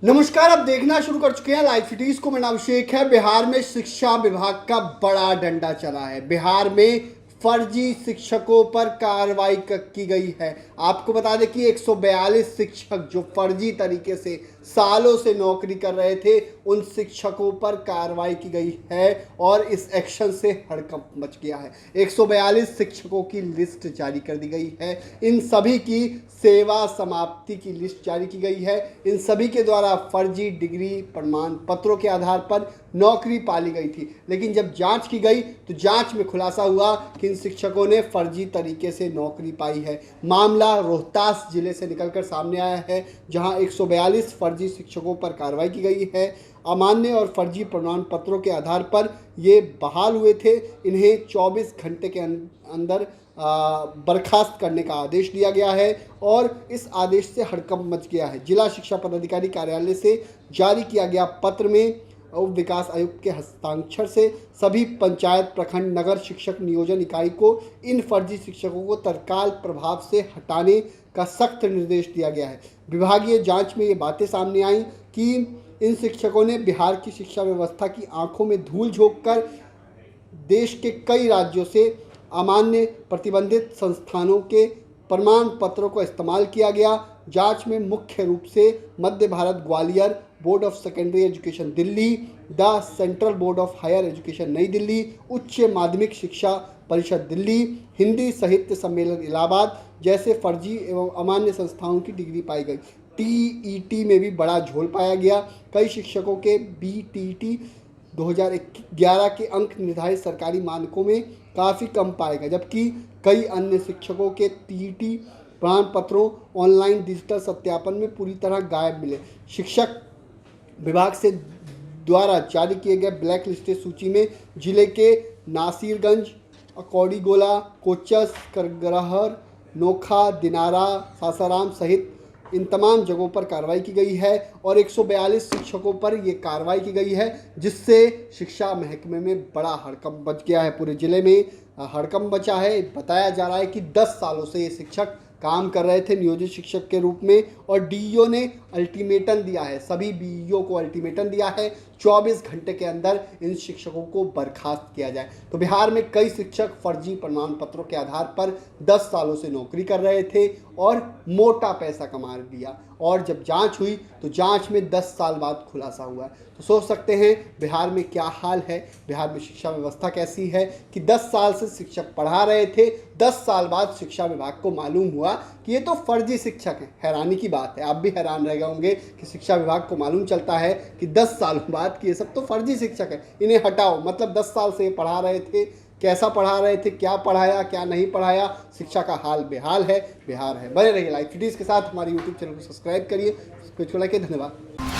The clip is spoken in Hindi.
नमस्कार, आप देखना शुरू कर चुके हैं लाइव सिटीज को। मेरा नाम अभिषेक है। बिहार में शिक्षा विभाग का बड़ा डंडा चला है। बिहार में फर्जी शिक्षकों पर कार्रवाई की गई है। आपको बता दें कि 142 शिक्षक जो फर्जी तरीके से सालों से नौकरी कर रहे थे, उन शिक्षकों पर कार्रवाई की गई है और इस एक्शन से हड़कंप मच गया है। 142 शिक्षकों की लिस्ट जारी कर दी गई है। इन सभी की सेवा समाप्ति की लिस्ट जारी की गई है। इन सभी के द्वारा फर्जी डिग्री प्रमाण पत्रों के आधार पर नौकरी पाली गई थी। लेकिन जब जांच की गई तो जांच में खुलासा हुआ कि इन शिक्षकों ने फर्जी तरीके से नौकरी पाई है। मामला रोहतास जिले से निकलकर सामने आया है, जहां 142 फर्जी शिक्षकों पर कार्रवाई की गई है। अमान्य और फर्जी प्रमाण पत्रों के आधार पर ये बहाल हुए थे। इन्हें 24 घंटे के अंदर बर्खास्त करने का आदेश दिया गया है और इस आदेश से हड़कंप मच गया है। जिला शिक्षा पदाधिकारी कार्यालय से जारी किया गया पत्र में उप विकास आयुक्त के हस्ताक्षर से सभी पंचायत, प्रखंड, नगर शिक्षक नियोजन इकाई को इन फर्जी शिक्षकों को तत्काल प्रभाव से हटाने का सख्त निर्देश दिया गया है। विभागीय जांच में ये बातें सामने आई कि इन शिक्षकों ने बिहार की शिक्षा व्यवस्था की आंखों में धूल झोंककर देश के कई राज्यों से अमान्य प्रतिबंधित संस्थानों के प्रमाण पत्रों को इस्तेमाल किया गया। जांच में मुख्य रूप से मध्य Bharat Gwalior board of secondary education Delhi, the central board of higher education नई दिल्ली, उच्च माध्यमिक शिक्षा परिषद दिल्ली, हिंदी साहित्य सम्मेलन इलाहाबाद जैसे फर्जी एवं अमान्य संस्थाओं की डिग्री पाई गई। टीईटी में भी बड़ा झोल पाया गया। कई शिक्षकों के बीटीटी 2011 के अंक निर्धारित सरकारी मानकों में काफ़ी कम पाए गए, जबकि कई अन्य शिक्षकों के टीईटी प्रमाण पत्रों ऑनलाइन डिजिटल सत्यापन में पूरी तरह गायब मिले। शिक्षक विभाग से द्वारा जारी किए गए ब्लैक लिस्टेड सूची में जिले के नासिरगंज, कौड़ीगोला, कोचस, करगहर, नोखा, दिनारा, सासाराम सहित इन तमाम जगहों पर कार्रवाई की गई है और 142 शिक्षकों पर ये कार्रवाई की गई है, जिससे शिक्षा महकमे में बड़ा हड़कंप मच गया है। पूरे जिले में हड़कंप मचा है। बताया जा रहा है कि 10 सालों से ये शिक्षक काम कर रहे थे नियोजित शिक्षक के रूप में और डीईओ ने अल्टीमेटम दिया है, सभी बीईओ को अल्टीमेटम दिया है 24 घंटे के अंदर इन शिक्षकों को बर्खास्त किया जाए। तो बिहार में कई शिक्षक फर्जी प्रमाण पत्रों के आधार पर 10 सालों से नौकरी कर रहे थे और मोटा पैसा कमा लिया और जब जांच हुई तो जांच में 10 साल बाद खुलासा हुआ है। तो सोच सकते हैं बिहार में क्या हाल है, बिहार में शिक्षा व्यवस्था कैसी है कि 10 साल से शिक्षक पढ़ा रहे थे, 10 साल बाद शिक्षा विभाग को मालूम हुआ कि ये तो फर्जी शिक्षक हैं। हैरानी की बात है, आप भी हैरान रह गए होंगे कि शिक्षा विभाग को मालूम चलता है कि 10 साल बाद कि ये सब तो फर्जी शिक्षक है, इन्हें हटाओ। मतलब 10 साल से ये पढ़ा रहे थे, कैसा पढ़ा रहे थे, क्या पढ़ाया क्या नहीं पढ़ाया, शिक्षा का हाल बेहाल है, बिहार है। बने रहिए लाइव सिटीज के साथ। हमारे यूट्यूब चैनल को सब्सक्राइब करिए, धन्यवाद।